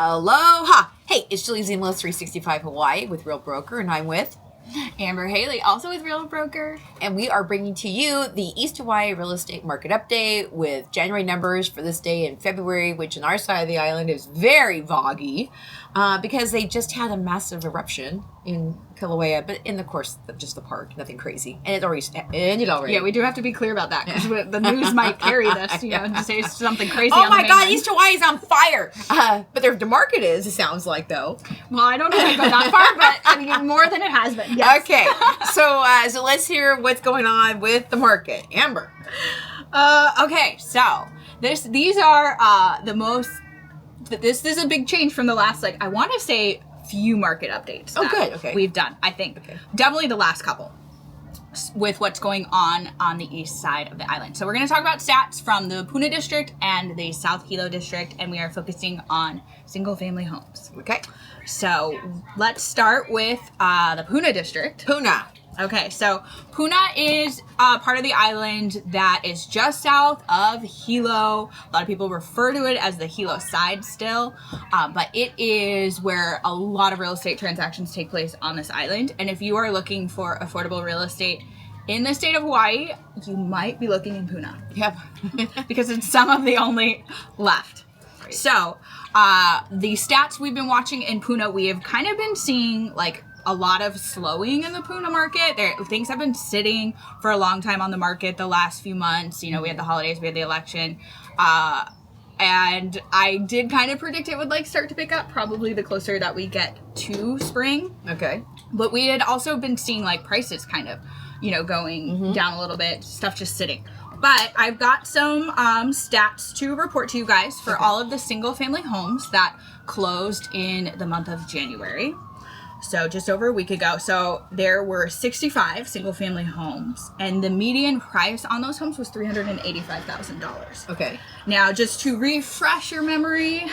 Aloha! Hey, it's Julie Ziemelis, 365 Hawaii with Real Broker, and I'm with Amber Haley, also with Real Broker. And we are bringing to you the East Hawaii Real Estate Market Update with January numbers for this day in February, which on our side of the island is very foggy because they just had a massive eruption in Kilauea, but in the course, just the park, nothing crazy. And it already ended already. Yeah, we do have to be clear about that because the news might carry this, and say something crazy. Oh on my the God, mainland. East Hawaii is on fire. But the market is, it sounds like, though. Well, I don't know if I go that far, but I mean, more than it has been. Yes. Okay, so let's hear what's going on with the market. Amber. Okay, so these are the most. This is a big change from the last, I want to say, few market updates. Oh, good. Okay. We've done, I think. Okay. Definitely the last couple with what's going on the east side of the island. So we're going to talk about stats from the Puna district and the South Hilo district, and we are focusing on single-family homes. Okay. So let's start with the Puna district. Puna. Okay, so Puna is part of the island that is just south of Hilo. A lot of people refer to it as the Hilo side still, but it is where a lot of real estate transactions take place on this island. And if you are looking for affordable real estate in the state of Hawaii, you might be looking in Puna. Yep. Because it's some of the only left. Right. So the stats we've been watching in Puna, we have kind of been seeing a lot of slowing in the Puna market. Things have been sitting for a long time on the market the last few months. You know, we had the holidays, we had the election. And I did kind of predict it would start to pick up probably the closer that we get to spring. Okay. But we had also been seeing prices kind of, going down a little bit, stuff just sitting. But I've got some stats to report to you guys for all of the single family homes that closed in the month of January. So just over a week ago. So there were 65 single-family homes, and the median price on those homes was $385,000. Okay. Now, just to refresh your memory,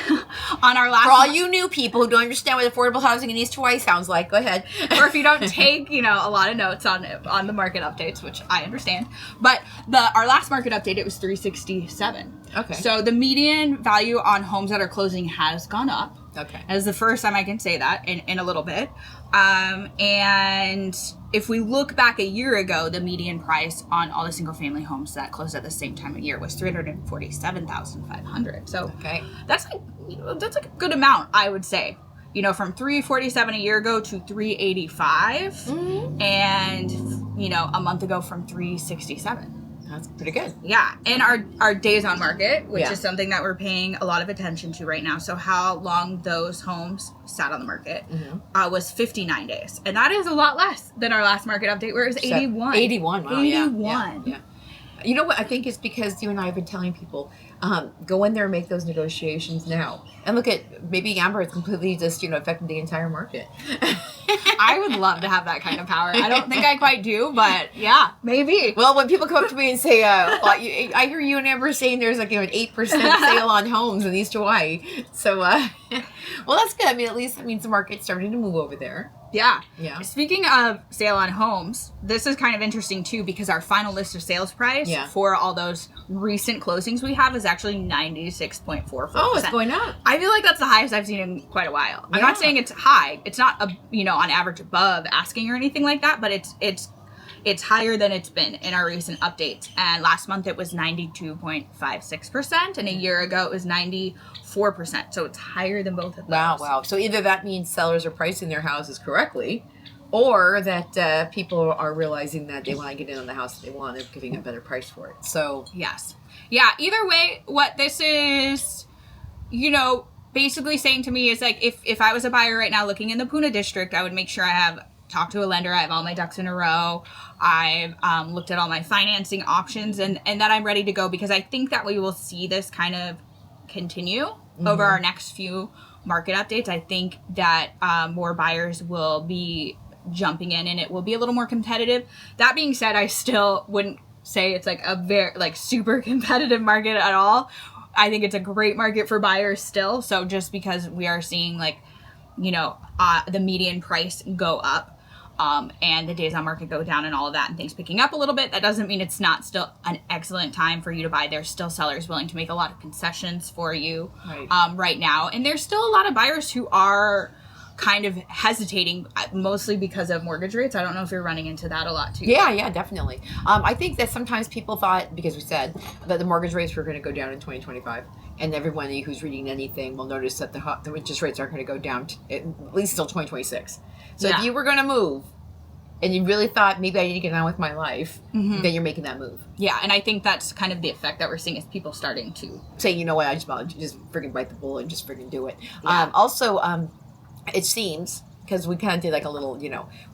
on our last... For all you new people who don't understand what affordable housing in East Hawaii sounds like, go ahead. Or if you don't take, a lot of notes on the market updates, which I understand. But our last market update, it was $367,000. Okay. So the median value on homes that are closing has gone up. Okay. That is the first time I can say that in a little bit. And if we look back a year ago, the median price on all the single family homes that closed at the same time of year was $347,500. So that's a good amount, I would say. From $347,000 a year ago to $385,000, and a month ago from $367,000. That's pretty good. Yeah, and our days on market, which is something that we're paying a lot of attention to right now. So how long those homes sat on the market was 59 days. And that is a lot less than our last market update, where it was 81. 81, wow, 81. Yeah. You know what? I think it's because you and I have been telling people, go in there and make those negotiations now. And look at, maybe Amber is completely just, affecting the entire market. I would love to have that kind of power. I don't think I quite do, but yeah, maybe. Well, when people come up to me and say, I hear you and Amber saying there's an 8% sale on homes in East Hawaii. So, well, that's good. I mean, at least that means the market's starting to move over there. Yeah. Yeah. Speaking of sale on homes, this is kind of interesting too, because our final list of sales price for all those recent closings we have is actually 96.44%. Oh, it's going up. I feel like that's the highest I've seen in quite a while. I'm not saying it's high. It's not on average above asking or anything like that, but it's higher than it's been in our recent updates. And last month it was 92.56%, and a year ago it was 94%. So it's higher than both of those. Wow. So either that means sellers are pricing their houses correctly, or that people are realizing that they want to get in on the house that they want and giving a better price for it. So yes. Yeah, either way, what this is, basically saying to me is if I was a buyer right now looking in the Puna district, I would make sure I have talked to a lender, I have all my ducks in a row, I've looked at all my financing options, and that I'm ready to go, because I think that we will see this kind of continue over our next few market updates. I think that more buyers will be jumping in, and it will be a little more competitive. That being said, I still wouldn't say it's a very super competitive market at all. I think it's a great market for buyers still. So just because we are seeing the median price go up, and the days on market go down and all of that, and things picking up a little bit, that doesn't mean it's not still an excellent time for you to buy. There's still sellers willing to make a lot of concessions for you right now. And there's still a lot of buyers who are kind of hesitating, mostly because of mortgage rates. I don't know if you're running into that a lot too. Yeah, definitely. I think that sometimes people thought, because we said that the mortgage rates were going to go down in 2025, and everyone who's reading anything will notice that the interest rates aren't going to go down at least until 2026. So if you were going to move, and you really thought, maybe I need to get on with my life, then you're making that move. Yeah, and I think that's kind of the effect that we're seeing, is people starting to say, you know what, I just freaking bite the bullet and just freaking do it. Yeah. It seems, because we kind of did like a little,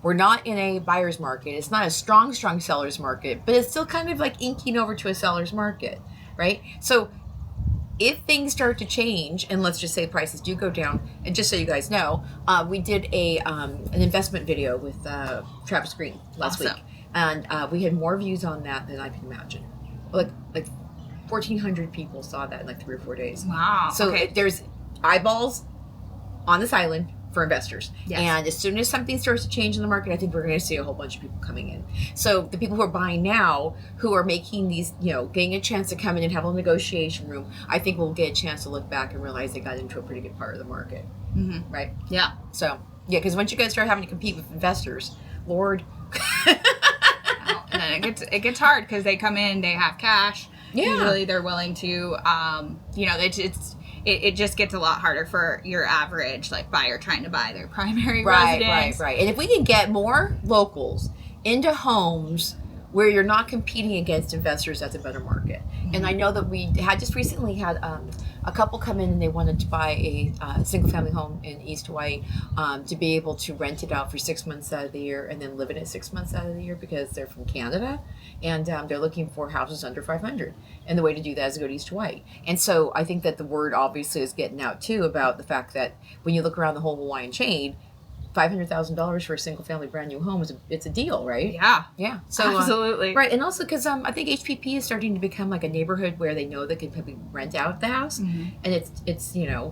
we're not in a buyer's market. It's not a strong seller's market, but it's still kind of like inking over to a seller's market, right? So if things start to change, and let's just say prices do go down, and just so you guys know, we did an investment video with Travis Green last week, and we had more views on that than I can imagine. Like 1,400 people saw that in like 3 or 4 days. Wow. So there's eyeballs on this island for investors. Yes. And as soon as something starts to change in the market, I think we're going to see a whole bunch of people coming in. So the people who are buying now, who are making these, getting a chance to come in and have a negotiation room, I think we'll get a chance to look back and realize they got into a pretty good part of the market. Mm-hmm. Right? Yeah. So, because once you guys start having to compete with investors, Lord. And then it gets hard, because they come in, they have cash. Yeah. Usually they're willing to, it just gets a lot harder for your average buyer trying to buy their primary residence. Right. And if we can get more locals into homes where you're not competing against investors, that's a better market. Mm-hmm. And I know that we had just recently had a couple come in and they wanted to buy a single family home in East Hawaii to be able to rent it out for 6 months out of the year and then live in it 6 months out of the year, because they're from Canada and they're looking for houses under 500. And the way to do that is to go to East Hawaii. And so I think that the word obviously is getting out too about the fact that when you look around the whole Hawaiian chain, $500,000 for a single family brand new home it's a deal, right? Yeah. So absolutely. Right. And also because I think HPP is starting to become like a neighborhood where they know they can probably rent out the house, and it's you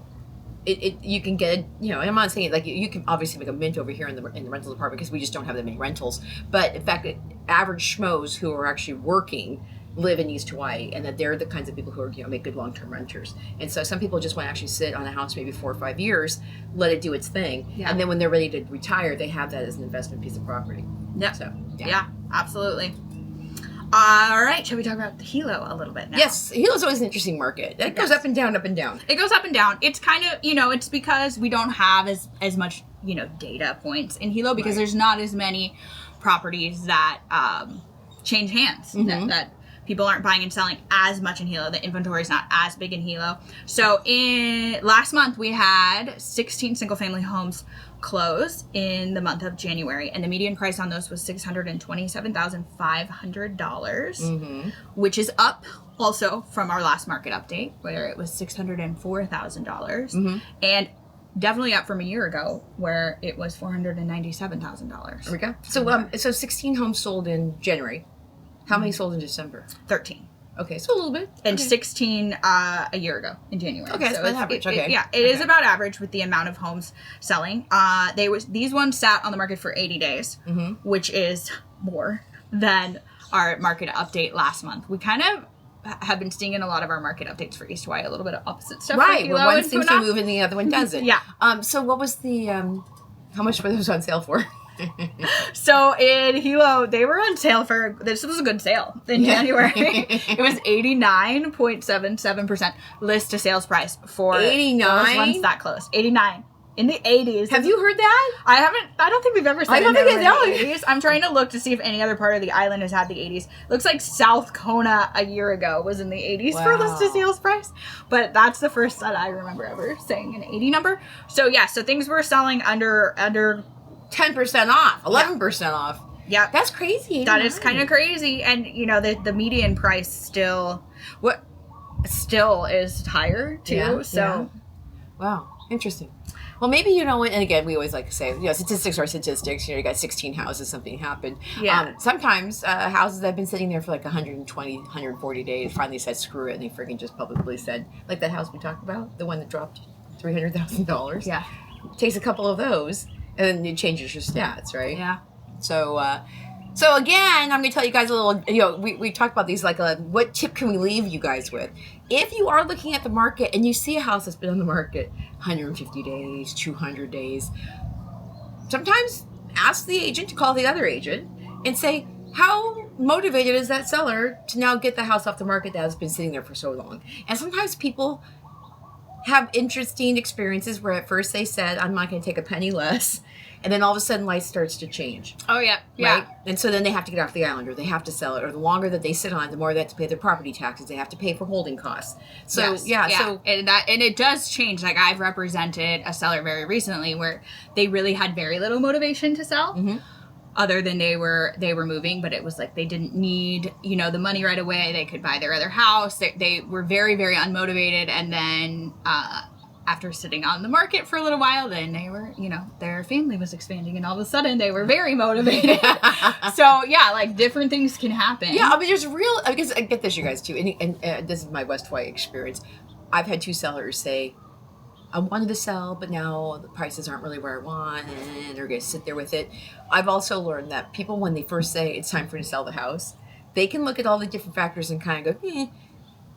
can get and I'm not saying you can obviously make a mint over here in the rental department, because we just don't have that many rentals, but in fact average schmoes who are actually working live in East Hawaii, and that they're the kinds of people who are make good long-term renters. And so some people just want to actually sit on a house maybe 4 or 5 years, let it do its thing, and then when they're ready to retire, they have that as an investment piece of property. So yeah, absolutely. All right, shall we talk about the Hilo a little bit now? Yes, Hilo's always an interesting market. It goes up and down, up and down. It goes up and down. It's kind of, it's because we don't have as much, data points in Hilo, because there's not as many properties that change hands, that people aren't buying and selling as much in Hilo. The inventory is not as big in Hilo. So last month we had 16 single family homes close in the month of January, and the median price on those was $627,500, which is up also from our last market update where it was $604,000, and definitely up from a year ago where it was $497,000. There we go. So 16 homes sold in January. How many sold in December? 13. Okay, so a little bit. And 16 a year ago in January. Okay, so it's about average. It is about average with the amount of homes selling. These ones sat on the market for 80 days, which is more than our market update last month. We kind of have been seeing in a lot of our market updates for East Hawaii a little bit of opposite stuff. Right, where one seems to move and the other one doesn't. Yeah. So what was the, how much were those on sale for? So in Hilo, they were on sale for, this was a good sale in January. It was 89.77% list to sales price for 89? those ones that closed. 89. In the 80s. Have you heard that? I don't think we've ever said I don't think in the 80s. I'm trying to look to see if any other part of the island has had the 80s. Looks like South Kona a year ago was in the 80s for list to sales price. But that's the first that I remember ever saying an 80 number. So yeah, so things were selling under 10% off, 11% off. Yeah. That's crazy. That is kind of crazy. And, the median price still is higher, too. Yeah, so. Wow. Interesting. Well, maybe, and again, we always like to say, statistics are statistics. You got 16 houses, something happened. Yeah. Sometimes houses that have been sitting there for like 120, 140 days finally said, screw it, and they freaking just publicly said, like that house we talked about, the one that dropped $300,000. Yeah. Takes a couple of those. And then it changes your stats, right? Yeah. So again, I'm going to tell you guys a little, we talked about these, like, what tip can we leave you guys with? If you are looking at the market and you see a house that's been on the market 150 days, 200 days, sometimes ask the agent to call the other agent and say, how motivated is that seller to now get the house off the market that has been sitting there for so long? And sometimes people have interesting experiences where at first they said, I'm not going to take a penny less. And then all of a sudden life starts to change. Oh, yeah. Yeah. Right? And so then they have to get off the island, or they have to sell it, or the longer that they sit on it, the more they have to pay their property taxes. They have to pay for holding costs. So, yes, So and it does change. Like, I've represented a seller very recently where they really had very little motivation to sell. Mm-hmm. Other than they were moving, but it was like they didn't need, the money right away. They could buy their other house. They were very, very unmotivated. And then after sitting on the market for a little while, then they were, their family was expanding, and all of a sudden they were very motivated. So yeah, like, different things can happen. Yeah, I mean, there's I guess I get this, you guys, too. And this is my West Hawaii experience. I've had two sellers say, I wanted to sell, but now the prices aren't really where I want, and they're going to sit there with it. I've also learned that people, when they first say it's time for you to sell the house, they can look at all the different factors and kind of go,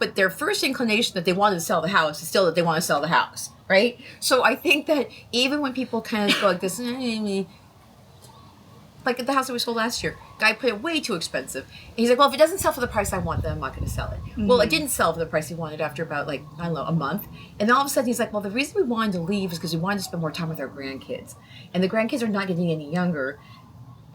but their first inclination that they wanted to sell the house is still that they want to sell the house, right? So I think that even when people kind of go like this, like at the house that we sold last year, guy put it way too expensive. And he's like, well, if it doesn't sell for the price I want, then I'm not going to sell it. Mm-hmm. Well, it didn't sell for the price he wanted after about, like, I don't know, a month. And then all of a sudden he's like, well, the reason we wanted to leave is because we wanted to spend more time with our grandkids. And the grandkids are not getting any younger.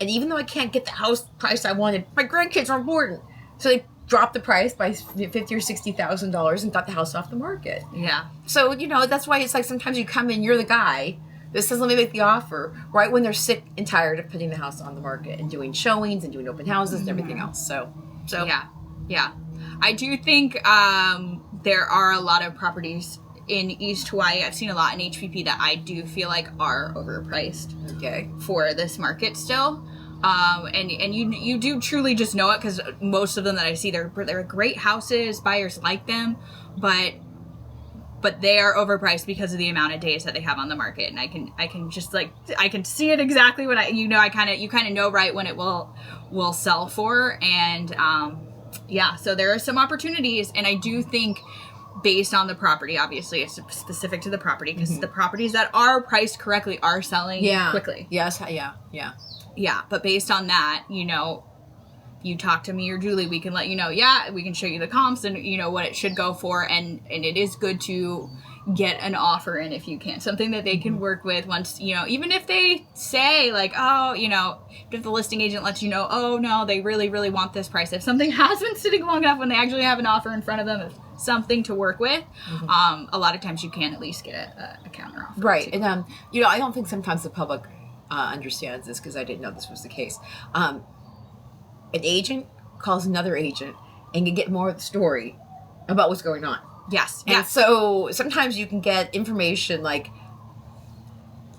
And even though I can't get the house price I wanted, my grandkids are important. So they dropped the price by $50,000 or $60,000 and got the house off the market. Yeah. So, that's why it's like sometimes you come in, you're the guy. This says, let me make the offer right when they're sick and tired of putting the house on the market and doing showings and doing open houses and everything else. So yeah. I do think there are a lot of properties in East Hawaii. I've seen a lot in HPP that I do feel like are overpriced. For this market still. And you do truly just know it because most of them that I see, they're great houses. Buyers like them, but they are overpriced because of the amount of days that they have on the market. And I can just, like, I can see it exactly when you kind of know right when it will sell for. And, so there are some opportunities. And I do think based on the property, obviously it's specific to the property because mm-hmm. the properties that are priced correctly are selling quickly. Yes. Yeah. Yeah. But based on that, you talk to me or Julie, we can let you know, we can show you the comps and, what it should go for. And it is good to get an offer in if you can. Something that they can work with once, even if they say, like, if the listing agent lets you know, oh, no, they really, really want this price. If something has been sitting long enough when they actually have an offer in front of them, if something to work with, mm-hmm. A lot of times you can at least get a counter offer. Right. Too. And, I don't think sometimes the public understands this because I didn't know this was the case. An agent calls another agent and can get more of the story about what's going on. Yes. And so sometimes you can get information like,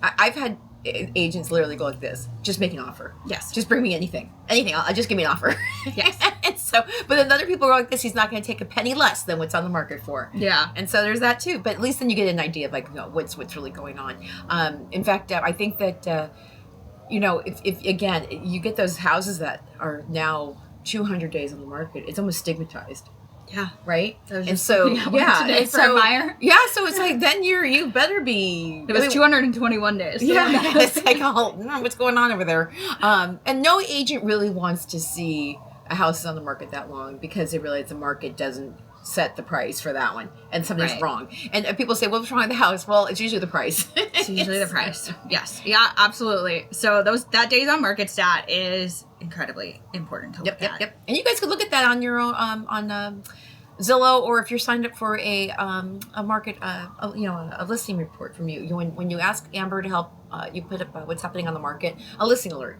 I've had agents literally go like this, just make an offer. Yes. Just bring me anything. I'll just give me an offer. Yes. And so, but then other people are like this, he's not going to take a penny less than what's on the market for. Yeah. And so there's that too. But at least then you get an idea of, like, what's really going on. In fact, I think that, if again, you get those houses that are now 200 days on the market, it's almost stigmatized. Yeah. Right? And so, today for a buyer. Yeah, so it's like, then you better be. It was 221 days. So yeah. It's like, what's going on over there? And no agent really wants to see a house on the market that long because they realize the market doesn't set the price for that one and something's wrong. And people say, well, what's wrong with the house? Well, it's usually the price. It's usually the price. Yes. Yeah, absolutely. So that days on market stat is incredibly important to look at. Yep. And you guys could look at that on your own, on Zillow, or if you're signed up for a market, a listing report from you. When you ask Amber to help you put up what's happening on the market, a listing alert,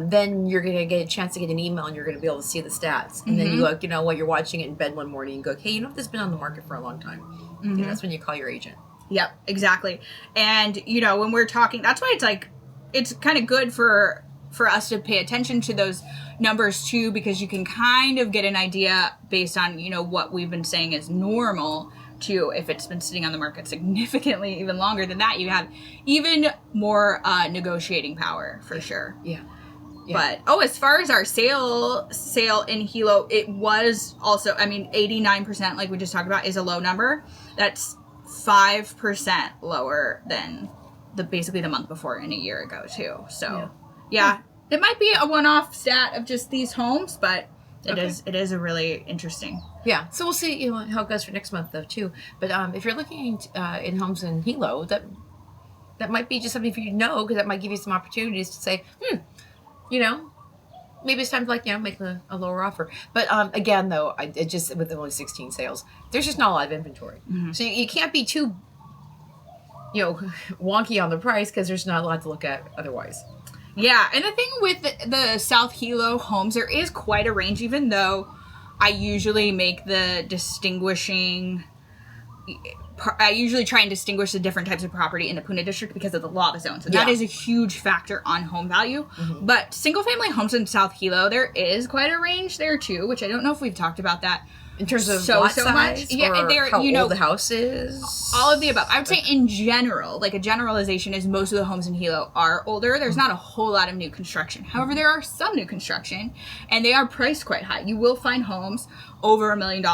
then you're going to get a chance to get an email and you're going to be able to see the stats. And then you look, while you're watching it in bed one morning, you go, hey, this has been on the market for a long time. Mm-hmm. That's when you call your agent. Yep, exactly. And, when we're talking, that's why it's like, it's kind of good for us to pay attention to those numbers too, because you can kind of get an idea based on, what we've been saying is normal to if it's been sitting on the market significantly even longer than that, you have even more negotiating power for sure. Yeah. But as far as our sale in Hilo, it was also, I mean, 89%, like we just talked about, is a low number. That's 5% lower than basically the month before and a year ago too. So it might be a one-off stat of just these homes, but it is a really interesting. Yeah. So we'll see how it goes for next month though too. But if you're looking in homes in Hilo, that might be just something for you to know, because that might give you some opportunities to say, maybe it's time to make a lower offer. But again, though, it just with only 16 sales, there's just not a lot of inventory. Mm-hmm. So you can't be too, wonky on the price, because there's not a lot to look at otherwise. Yeah, and the thing with the South Hilo homes, there is quite a range, even though I usually make the distinguishing. I usually try and distinguish the different types of property in the Puna district because of the lava zone. So that is a huge factor on home value. Mm-hmm. But single-family homes in South Hilo, there is quite a range there, too, which I don't know if we've talked about that. In terms of lot size, much. Yeah, or how old the house is? All of the above. I would say in general, like a generalization is most of the homes in Hilo are older. There's not a whole lot of new construction. However, there are some new construction, and they are priced quite high. You will find homes over $1 million,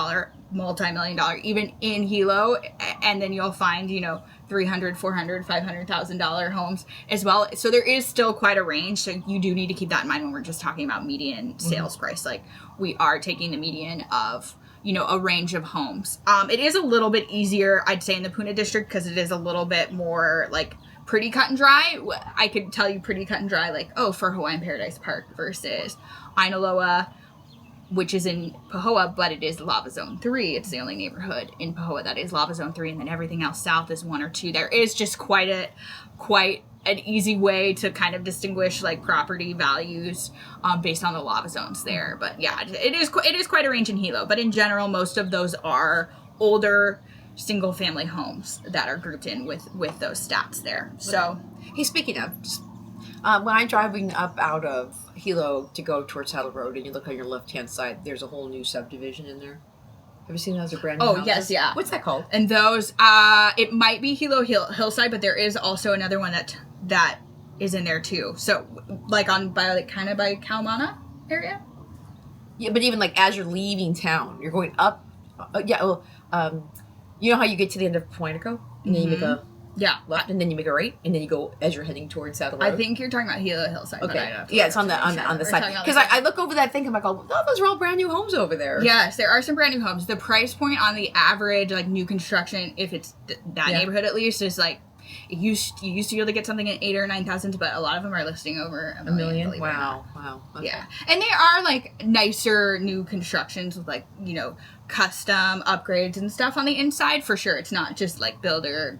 multi-million-dollar, even in Hilo, and then you'll find, $300,000, $400,000, $500,000 homes as well. So there is still quite a range. So you do need to keep that in mind when we're just talking about median sales price. Like, we are taking the median of a range of homes. It is a little bit easier, I'd say, in the Puna district, because it is a little bit more like pretty cut and dry. I could tell you pretty cut and dry, like, for Hawaiian Paradise Park versus Aloha, which is in Pahoa, but it is Lava Zone 3. It's the only neighborhood in Pahoa that is Lava Zone 3, and then everything else south is 1 or 2. There is just quite an easy way to kind of distinguish like property values based on the lava zones there. But yeah, it is quite a range in Hilo. But in general, most of those are older single family homes that are grouped in with those stats there. So, hey, speaking of, when I'm driving up out of Hilo to go towards Saddle Road, and you look on your left hand side, there's a whole new subdivision in there. Have you seen those? Are brand new houses? Yes, yeah. What's that called? And those, it might be Hilo Hillside, but there is also another one that is in there too. So, like by Kaumana area. Yeah, but even like as you're leaving town, you're going up. You know how you get to the end of Quantico, and then you make a left, and then you make a right, and then you go as you're heading towards Saddle Road. I think you're talking about Hilo Hillside. Okay. Yeah, it's on the side. Because I look over that thing, I'm like, those are all brand new homes over there. Yes, there are some brand new homes. The price point on the average, like new construction, if it's that neighborhood at least, is like, you used to be able to get something at 8,000 or 9,000, but a lot of them are listing over $1 million. Wow. Okay. Yeah, and they are like nicer new constructions with like custom upgrades and stuff on the inside for sure. It's not just like builder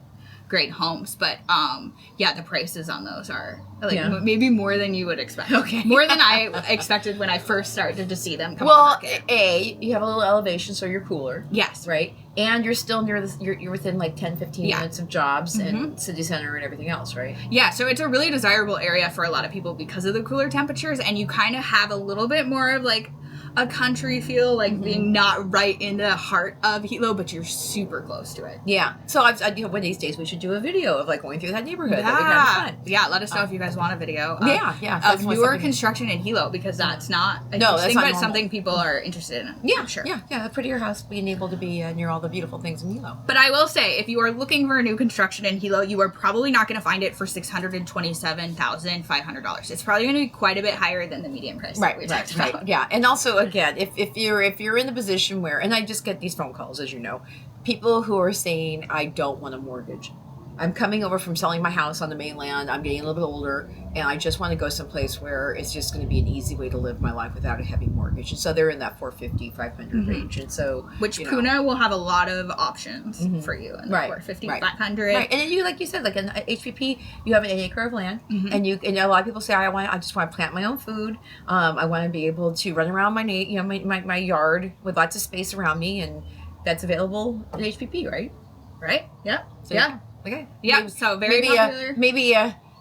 grade homes, but the prices on those are like maybe more than you would expect. Okay, more than I expected when I first started to see them come on the market. You have a little elevation, so you're cooler. Yes, right, and you're still near this. You're within like 10-15 minutes of jobs and city center and everything else, right? Yeah, so it's a really desirable area for a lot of people because of the cooler temperatures, and you kind of have a little bit more of like a country feel, like being not right in the heart of Hilo, but you're super close to it. Yeah. So one of these days we should do a video of like going through that neighborhood. That would be kind of fun. Yeah. Let us know if you guys want a video. Of newer construction in Hilo, because that's not a huge thing, but something people are interested in. Yeah. I'm sure. Yeah. A prettier house being able to be near all the beautiful things in Hilo. But I will say, if you are looking for a new construction in Hilo, you are probably not going to find it for $627,500. It's probably going to be quite a bit higher than the median price that we talked about. Yeah. And also, again, if you're in the position where, and I just get these phone calls, as you know, people who are saying, I don't want a mortgage. I'm coming over from selling my house on the mainland. I'm getting a little bit older, and I just want to go someplace where it's just going to be an easy way to live my life without a heavy mortgage. And so they're in that $450,000, $500,000 range. And so, Puna will have a lot lot of options for you in the $450,000, $500,000. Right, and then you, like you said, like an HPP, you have an acre of land, and a lot of people say, I just want to plant my own food. I want to be able to run around my yard with lots of space around me, and that's available in HPP, right? Right. Yeah. So, yeah. Okay. Yeah. So very popular. Maybe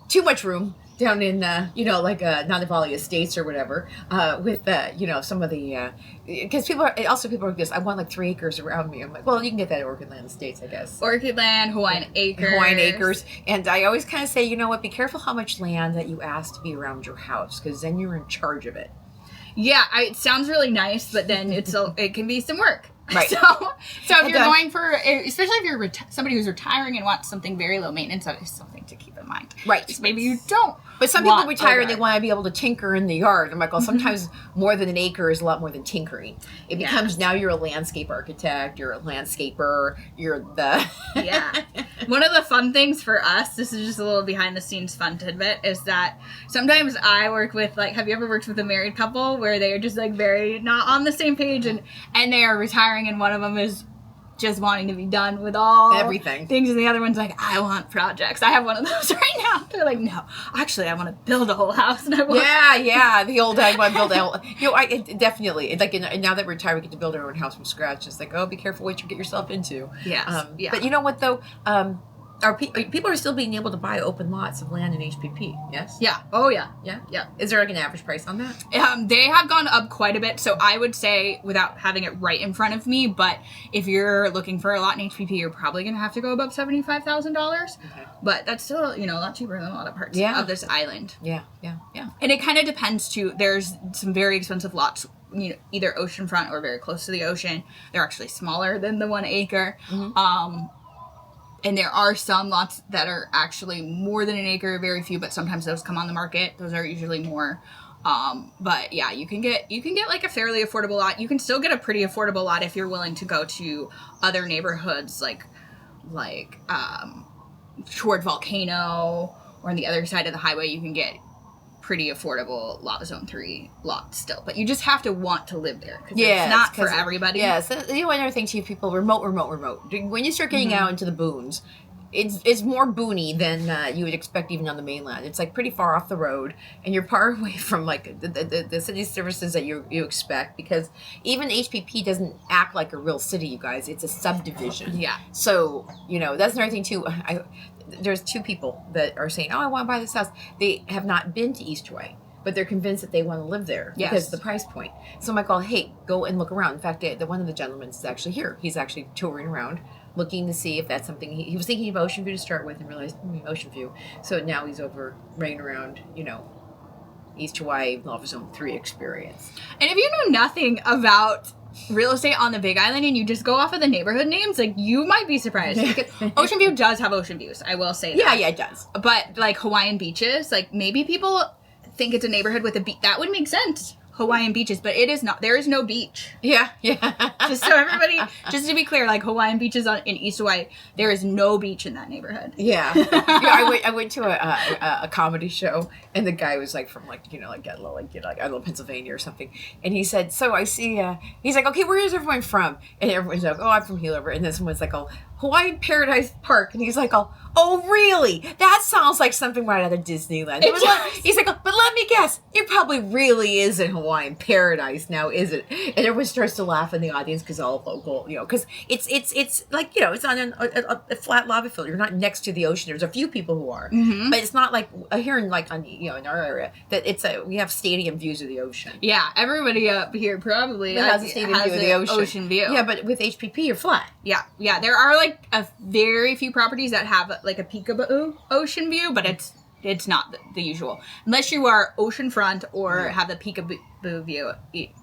too much room down in, like Nana Estates or whatever, with, some of the, because people are like this, I want like 3 acres around me. I'm like, well, you can get that at Orchid Land Estates, I guess. Orchid Land, Hawaiian Acres. Hawaiian Acres. And I always kind of say, you know what, be careful how much land that you ask to be around your house, because then you're in charge of it. Yeah, it sounds really nice, but then it can be some work. Right. So if you're going for, especially if you're somebody who's retiring and wants something very low maintenance, that is something to keep in mind. Right. So maybe you don't. But some people retire and they want to be able to tinker in the yard. I'm like, well, sometimes more than an acre is a lot more than tinkering. It becomes now you're a landscape architect, you're a landscaper, you're the... Yeah. One of the fun things for us, this is just a little behind the scenes fun tidbit, is that sometimes I work with, like, have you ever worked with a married couple where they are just like very not on the same page and they are retiring and one of them is just wanting to be done with all everything things, and the other one's like, I want projects. I have one of those right now. They're like, no, actually, I want to build a whole house, and I want the old I want to build a whole, definitely, like, now that we're retired, we get to build our own house from scratch. It's like, oh, be careful what you get yourself into. Yes. But you know what though, people are still being able to buy open lots of land in HPP, yes? Yeah. Oh, yeah. Yeah? Yeah. Is there like an average price on that? They have gone up quite a bit, so I would say, without having it right in front of me, but if you're looking for a lot in HPP, you're probably going to have to go above $75,000. Okay. But that's still, a lot cheaper than a lot of parts of this island. Yeah. And it kind of depends, too. There's some very expensive lots, either oceanfront or very close to the ocean. They're actually smaller than the 1 acre. Mm-hmm. And there are some lots that are actually more than an acre, very few, but sometimes those come on the market. Those are usually more. But yeah, you can get like a fairly affordable lot. You can still get a pretty affordable lot if you're willing to go to other neighborhoods like toward Volcano or on the other side of the highway. You can get pretty affordable Zone 3 lots still, but you just have to want to live there because it's not for everybody. Yes, another thing too, people remote. When you start getting out into the boons, it's more boony than you would expect even on the mainland. It's like pretty far off the road, and you're far away from like the city services that you expect, because even HPP doesn't act like a real city, you guys. It's a subdivision. Yeah. So that's another thing too. There's 2 people that are saying, oh, I want to buy this house. They have not been to East Hawaii, but they're convinced that they want to live there because of the price point. So I'm like, hey, go and look around. In fact, one of the gentlemen is actually here. He's actually touring around, looking to see if that's something. He was thinking of Ocean View to start with and realized, Ocean View. So now he's over running around, East Hawaii, Zone 3 experience. And if you know nothing about real estate on the Big Island and you just go off of the neighborhood names, like, you might be surprised. Because Ocean View does have ocean views, I will say that. Yeah, it does. But like Hawaiian beaches, like, maybe people think it's a neighborhood with a beach. That would make sense. Hawaiian beaches, but it is not. There is no beach. Yeah. Just so everybody, just to be clear, like Hawaiian beaches in East Hawaii, there is no beach in that neighborhood. Yeah. I went to a comedy show, and the guy was like from like Pennsylvania or something, and he said, so I see. He's like, okay, where is everyone from? And everyone's like, oh, I'm from Hilo, and then someone's like, oh, Hawaiian Paradise Park, and he's like, oh, really? That sounds like something right out of Disneyland. He's like, but let me guess, it probably really is in Hawaiian Paradise now, is it? And everyone starts to laugh in the audience because all local, because it's like, it's on a flat lava field. You're not next to the ocean. There's a few people who are, but it's not like here in in our area that we have stadium views of the ocean. Yeah, everybody up here probably has a stadium view of the ocean view. Yeah, but with HPP, you're flat. Yeah. There are like a very few properties that have like a peekaboo ocean view, but it's not the usual. Unless you are oceanfront or have the peekaboo view,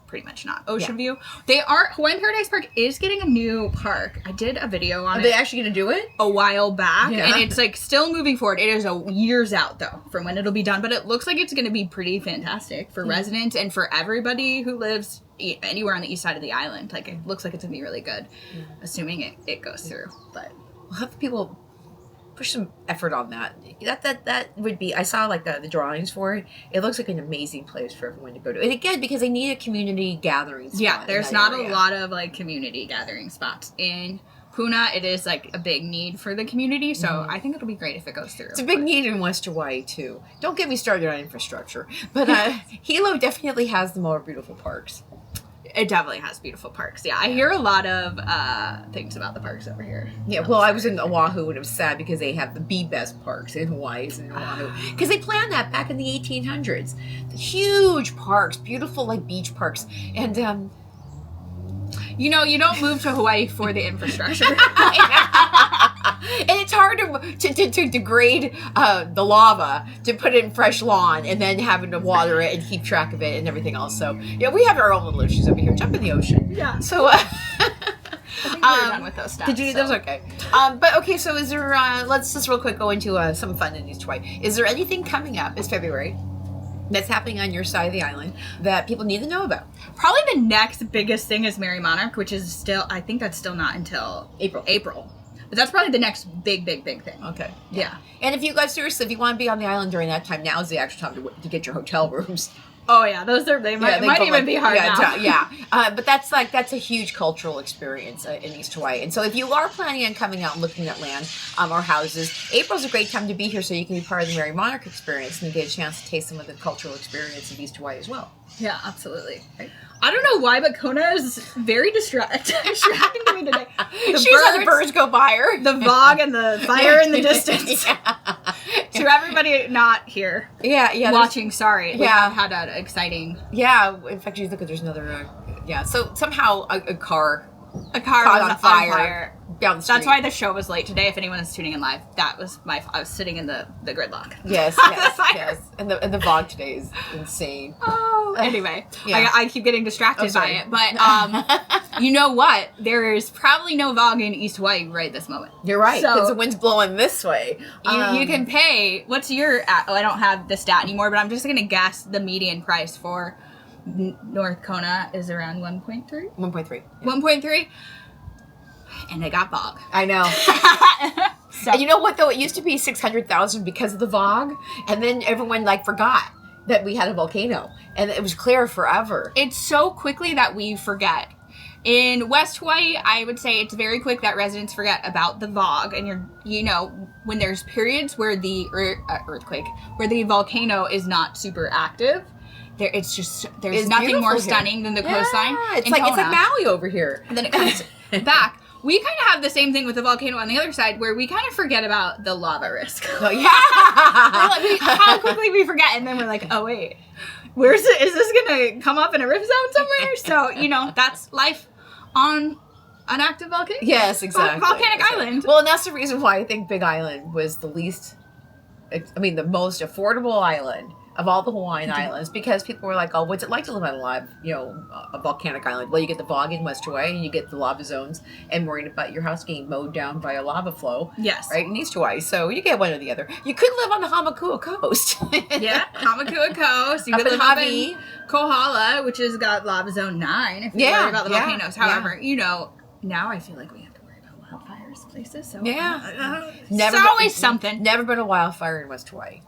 pretty much not ocean view. Hawaiian Paradise Park is getting a new park. I did a video on it. Are they actually going to do it? A while back, and it's like still moving forward. It is years out though from when it'll be done, but it looks like it's going to be pretty fantastic for residents and for everybody who lives anywhere on the east side of the island. Like, it looks like it's going to be really good, assuming it goes through. But we'll have people push some effort on that. That would be, I saw like the drawings for it. It looks like an amazing place for everyone to go to. And again, because they need a community gathering spot. Yeah, there's not a lot of like community gathering spots in Puna. It is like a big need for the community, so I think it'll be great if it goes through. It's a big need in West Hawaii too. Don't get me started on infrastructure, but Hilo definitely has the more beautiful parks. It definitely has beautiful parks. Yeah, I hear a lot of things about the parks over here. Yeah, well, I was in Oahu and it was sad because they have the best parks in Hawaii is in Oahu. Because they planned that back in the 1800s. The huge parks, beautiful like beach parks. And you know, you don't move to Hawaii for the infrastructure. And it's hard to degrade the lava to put it in fresh lawn and then having to water it and keep track of it and everything else. So yeah, we have our own little issues over here. Jump in the ocean. Yeah. So I think we're done with those stats. did you do those? Okay. But okay, so is there? Let's just real quick go into some fun in East Hawaii. Is there anything coming up? It's February. That's happening on your side of the island that people need to know about. Probably the next biggest thing is Merry Monarch, which is still, I think that's still not until April. But that's probably the next big thing. Okay. Yeah. And if you guys, seriously, if you want to be on the island during that time, now is the actual time to get your hotel rooms. Oh yeah, they might even be hard now. But that's a huge cultural experience in East Hawaii. And so if you are planning on coming out and looking at land or houses, April's a great time to be here so you can be part of the Merry Monarch experience and get a chance to taste some of the cultural experience of East Hawaii as well. Yeah, absolutely. Right. I don't know why, but Kona is very distracting to me today. She's had the birds go by her. The fog and the fire in the distance. To everybody not here. Yeah. Watching, sorry. We have had an exciting... Yeah, in fact, you look at there's another... so somehow a car caught on fire down the street. That's why the show was late today. If anyone is tuning in live, that was I was sitting in the gridlock. Yes. And the vlog today is insane. Oh, anyway, I keep getting distracted by it. But you know what? There is probably no vlog in East Hawaii right this moment. You're right, because the wind's blowing this way. You can pay. What's your? I don't have the stat anymore, but I'm just gonna guess the median price for North Kona is around 1.3. 1.3. 1.3. And it got VOG. I know. And you know what, though? It used to be 600,000 because of the VOG. And then everyone, forgot that we had a volcano. And it was clear forever. It's so quickly that we forget. In West Hawaii, I would say it's very quick that residents forget about the VOG. And when there's periods where the earthquake, where the volcano is not super active, there's nothing more stunning than the coastline. It's like Maui over here. And then it comes back. We kind of have the same thing with the volcano on the other side, where we kind of forget about the lava risk. Oh, yeah. How quickly we forget, and then we're like, oh wait, is this gonna come up in a rift zone somewhere? So that's life on an active volcano. Yes, exactly. Volcanic island. Well, and that's the reason why I think Big Island was the most affordable island of all the Hawaiian islands, because people were like, oh, what's it like to live on a volcanic island? Well, you get the VOG in West Hawaii, and you get the lava zones, and worrying about your house getting mowed down by a lava flow. Yes. Right, in East Hawaii. So you get one or the other. You could live on the Hamakua coast. Yeah, Hamakua coast. You could live up in Kohala, which has got lava zone 9, if you worry about the volcanoes. However, now I feel like we have to worry about wildfires places. So it's always something. Never been a wildfire in West Hawaii.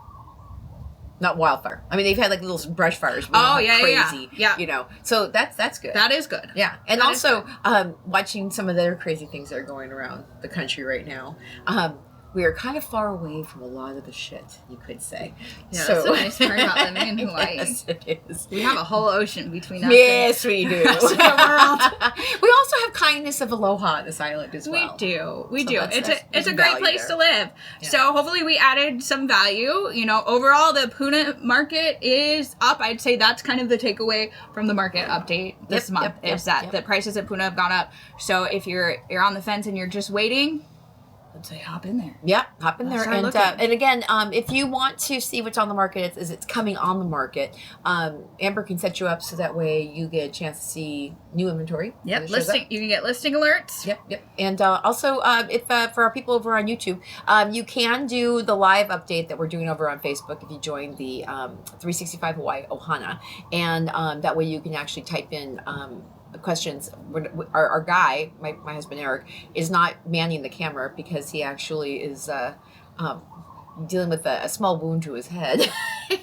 Not wildfire. I mean, they've had little brush fires. Crazy. Yeah. So that's good. That is good. Yeah. And also, watching some of the other crazy things that are going around the country right now. We are kind of far away from a lot of the shit, you could say. Yeah, that's the nice part about living in Hawaii. Yes, it is. We have a whole ocean between us. Yes, we do. The world. We also have kindness of aloha on this island as well. We do. It's a great place to live. Yeah. So hopefully we added some value. Overall the Puna market is up. I'd say that's kind of the takeaway from the market update this month is that the prices at Puna have gone up. So if you're on the fence and you're just waiting, I'd say hop in there. Yep, hop in there. And again, if you want to see what's on the market, it's coming on the market. Amber can set you up so that way you get a chance to see new inventory. Yep, listing. You can get listing alerts. Yep. And also, if for our people over on YouTube, you can do the live update that we're doing over on Facebook if you join the 365 Hawaii Ohana, and that way you can actually type in questions. Our guy, my husband Eric, is not manning the camera because he actually is dealing with a small wound to his head.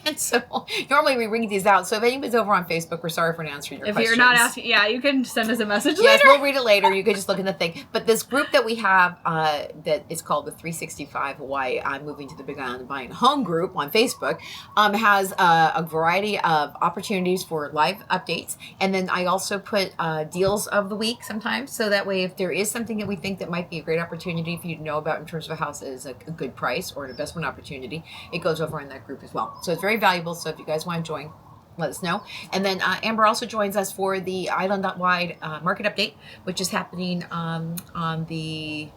And so normally we read these out. So if anybody's over on Facebook, we're sorry for not answering your If questions. you're not asking, yeah, you can send us a message Yes, later. we'll read it later. You can just look in the thing. But this group that we have that is called the 365 Hawaii, I'm moving to the Big Island and buying a home group on Facebook, has a variety of opportunities for live updates. And then I also put deals of the week sometimes. So that way, if there is something that we think that might be a great opportunity for you to know about in terms of a house that is a good price or an investment opportunity, it goes over in that group as well. So it's very valuable. So if you guys want to join, let us know. And then Amber also joins us for the island-wide market update, which is happening on the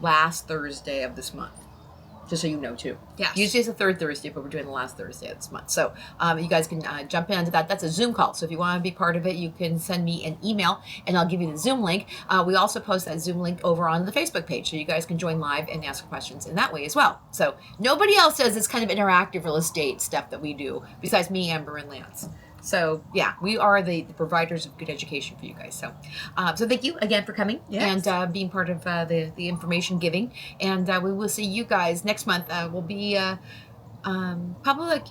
last Thursday of this month. Just so you know, too. Yes. Usually it's the third Thursday, but we're doing the last Thursday of this month. So you guys can jump into that. That's a Zoom call. So if you want to be part of it, you can send me an email, and I'll give you the Zoom link. We also post that Zoom link over on the Facebook page, so you guys can join live and ask questions in that way as well. So nobody else does this kind of interactive real estate stuff that we do, besides me, Amber, and Lance. So yeah, we are the providers of good education for you guys. So so thank you again for coming and being part of the information giving. And we will see you guys next month. We'll be probably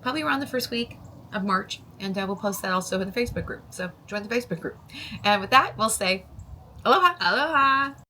probably around the first week of March, and we'll post that also in the Facebook group. So join the Facebook group. And with that, we'll say aloha. Aloha.